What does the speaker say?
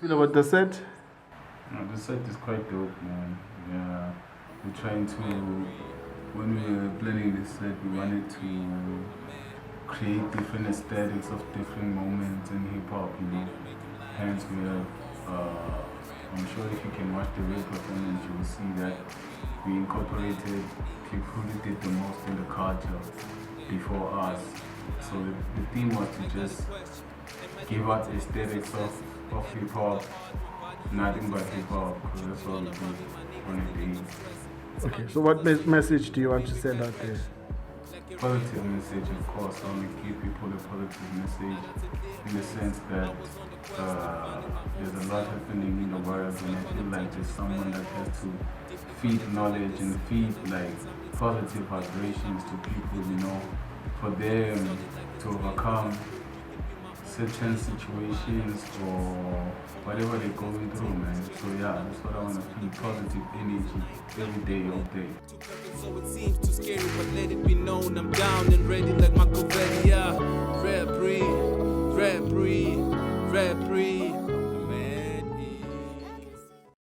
Feel about the set? No, the set is quite dope, man. Yeah, we're trying to, when we were planning this set, we wanted to create different aesthetics of different moments in hip hop, you know. Hence, we have, I'm sure if you can watch the real performance, you will see that we incorporated people who did the most in the culture before us. So the theme was to just give out aesthetics of hip hop, nothing but hip hop, because that's what we do on a day. Okay, so what message do you want to send out there? Positive message, of course. I want to give people a positive message in the sense that there's a lot happening in the world, and I feel like there's someone that has to feed knowledge and feed like positive vibrations to people, you know, for them to overcome certain situations or whatever they're going through, man. So yeah, that's what I want to feel, positive energy every day, all day. So it seems too scary, but let it be known I'm down and ready like Machiavelli. Rare breed, rare breed, rare breed.